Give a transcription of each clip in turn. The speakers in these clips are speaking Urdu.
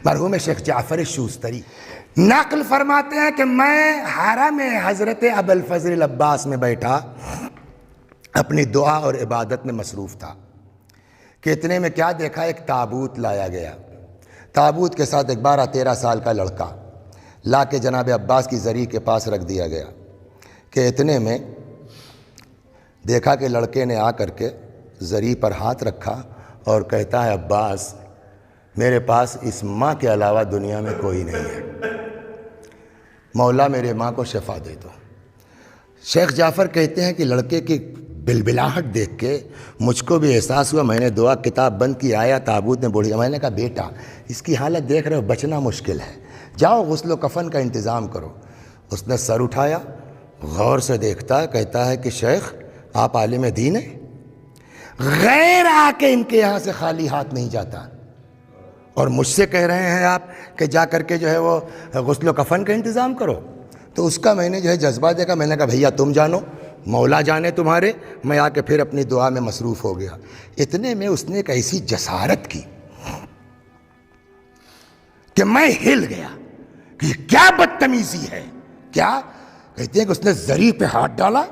مرحوم شیخ جعفر شوستری نقل فرماتے ہیں کہ میں حرم حضرت ابوالفضل العباس میں بیٹھا اپنی دعا اور عبادت میں مصروف تھا کہ اتنے میں کیا دیکھا، ایک تابوت لایا گیا، تابوت کے ساتھ ایک 12-13 سال کا لڑکا لا کے جناب عباس کی زری کے پاس رکھ دیا گیا کہ اتنے میں دیکھا کہ لڑکے نے آ کر کے زری پر ہاتھ رکھا اور کہتا ہے عباس میرے پاس اس ماں کے علاوہ دنیا میں کوئی نہیں ہے، مولا میرے ماں کو شفا دے دو۔ شیخ جعفر کہتے ہیں کہ لڑکے کی بلبلاہٹ دیکھ کے مجھ کو بھی احساس ہوا، میں نے دعا کتاب بند کی، آیا تابوت میں بڑھیا، میں نے کہا بیٹا اس کی حالت دیکھ رہے ہو، بچنا مشکل ہے، جاؤ غسل و کفن کا انتظام کرو۔ اس نے سر اٹھایا، غور سے دیکھتا ہے، کہتا ہے کہ شیخ آپ عالم دین ہیں، غیر آ کے ان کے یہاں سے خالی ہاتھ نہیں جاتا، اور مجھ سے کہہ رہے ہیں آپ کہ جا کر کے جو ہے وہ غسل و کفن کا انتظام کرو۔ تو اس کا میں نے جو ہے جذبہ دیکھا، میں نے کہا بھیا تم جانو، مولا جانے تمہارے، میں آ کے پھر اپنی دعا میں مصروف ہو گیا۔ اتنے میں اس نے ایک ایسی جسارت کی کہ میں ہل گیا کہ یہ کیا بدتمیزی ہے، کیا کہتے ہیں کہ اس نے زری پہ ہاتھ ڈالا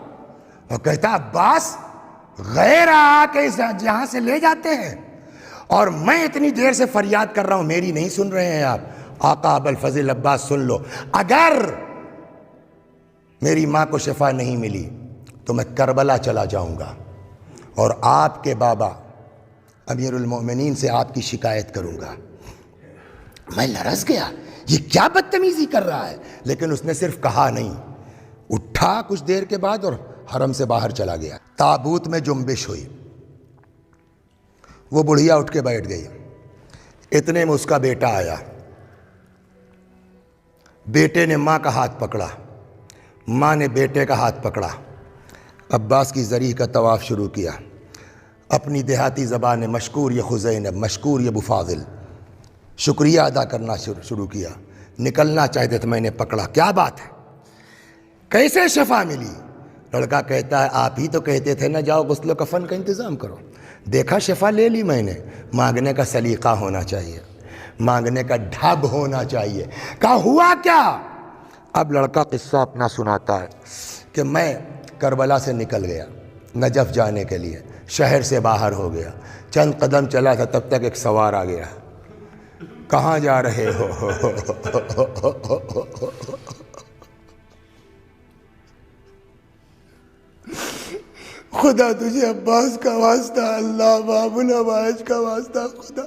اور کہتا عباس غیر آ کے اس جہاں سے لے جاتے ہیں، اور میں اتنی دیر سے فریاد کر رہا ہوں، میری نہیں سن رہے ہیں آپ، آقا ابوالفضل عباس سن لو، اگر میری ماں کو شفا نہیں ملی تو میں کربلا چلا جاؤں گا اور آپ کے بابا امیر المؤمنین سے آپ کی شکایت کروں گا۔ میں لرز گیا، یہ کیا بدتمیزی کر رہا ہے، لیکن اس نے صرف کہا نہیں، اٹھا کچھ دیر کے بعد اور حرم سے باہر چلا گیا۔ تابوت میں جنبش ہوئی، وہ بڑھیا اٹھ کے بیٹھ گئی، اتنے میں اس کا بیٹا آیا، بیٹے نے ماں کا ہاتھ پکڑا، ماں نے بیٹے کا ہاتھ پکڑا، عباس کی زری کا طواف شروع کیا، اپنی دیہاتی زبان میں مشکور یا خزینب، مشکور یا ابو فاضل، شکریہ ادا کرنا شروع کیا۔ نکلنا چاہتے تھے، میں نے پکڑا، کیا بات ہے، کیسے شفا ملی؟ لڑکا کہتا ہے آپ ہی تو کہتے تھے نا جاؤ غسل و کفن کا انتظام کرو، دیکھا شفا لے لی میں نے۔ مانگنے کا سلیقہ ہونا چاہیے، مانگنے کا ڈھب ہونا چاہیے۔ کہا ہوا کیا؟ اب لڑکا قصہ اپنا سناتا ہے کہ میں کربلا سے نکل گیا نجف جانے کے لیے، شہر سے باہر ہو گیا، چند قدم چلا تھا تب تک ایک سوار آ گیا، کہاں جا رہے ہو؟ خدا تجھے عباس کا واسطہ، اللہ باب العواج کا واسطہ، خدا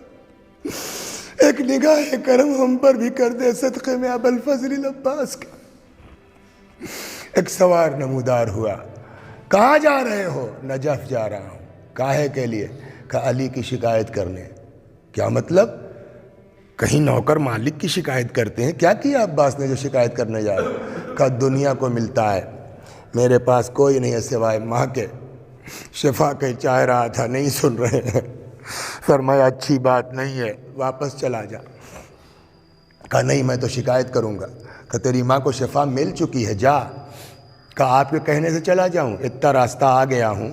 ایک نگاہ کرم ہم پر بھی کر دے صدقے میں ابوالفضل العباس کا۔ ایک سوار نمودار ہوا، کہاں جا رہے ہو؟ نجف جا رہا ہوں۔ کاہے کے لیے؟ کہا علی کی شکایت کرنے۔ کیا مطلب؟ کہیں نوکر مالک کی شکایت کرتے ہیں؟ کیا کیا عباس نے جو شکایت کرنے جا رہا؟ کہا دنیا کو ملتا ہے، میرے پاس کوئی نہیں ہے سوائے ماں کے، شفا کے چاہ رہا تھا، نہیں سن رہے ہیں۔ فرمایا اچھی بات نہیں ہے، واپس چلا جا۔ کہا نہیں میں تو شکایت کروں گا۔ کہا تیری ماں کو شفا مل چکی ہے، جا۔ کہا آپ کے کہنے سے چلا جاؤں؟ اتنا راستہ آ گیا ہوں،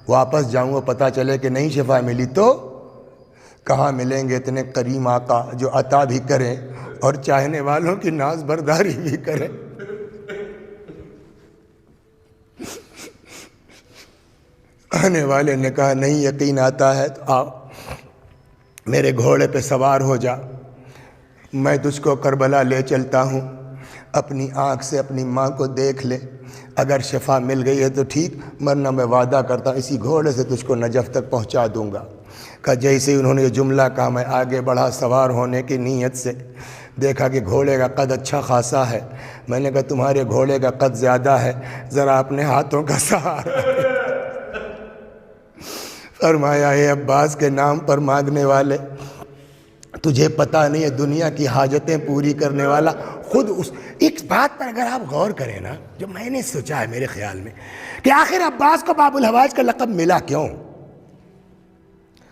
واپس جاؤں گا پتہ چلے کہ نہیں شفا ملی تو؟ کہاں ملیں گے اتنے کریم آقا جو عطا بھی کریں اور چاہنے والوں کی ناز برداری بھی کریں۔ آنے والے نے کہا نہیں یقین آتا ہے تو آؤ، میرے گھوڑے پہ سوار ہو جا، میں تجھ کو کربلا لے چلتا ہوں، اپنی آنکھ سے اپنی ماں کو دیکھ لے، اگر شفا مل گئی ہے تو ٹھیک، ورنہ میں وعدہ کرتا ہوں اسی گھوڑے سے تجھ کو نجف تک پہنچا دوں گا۔ کہا جیسے انہوں نے یہ جملہ کہا میں آگے بڑھا سوار ہونے کی نیت سے، دیکھا کہ گھوڑے کا قد اچھا خاصا ہے۔ میں نے کہا تمہارے گھوڑے کا قد زیادہ ہے، ذرا اپنے ہاتھوں کا سہارا۔ فرمایا اے عباس کے نام پر مانگنے والے، تجھے پتہ نہیں ہے دنیا کی حاجتیں پوری کرنے والا خود اس ایک بات پر اگر آپ غور کریں نا، جو میں نے سوچا ہے میرے خیال میں کہ آخر عباس کو باب الحوائج کا لقب ملا کیوں؟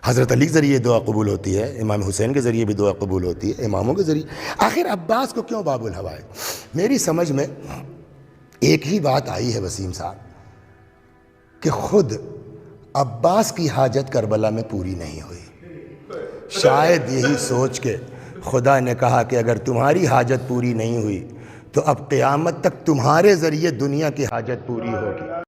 حضرت علی کے ذریعے دعا قبول ہوتی ہے، امام حسین کے ذریعے بھی دعا قبول ہوتی ہے، اماموں کے ذریعے، آخر عباس کو کیوں باب الحوائج؟ میری سمجھ میں ایک ہی بات آئی ہے وسیم صاحب کہ خود عباس کی حاجت کربلا میں پوری نہیں ہوئی، شاید یہی سوچ کے خدا نے کہا کہ اگر تمہاری حاجت پوری نہیں ہوئی تو اب قیامت تک تمہارے ذریعے دنیا کی حاجت پوری ہوگی۔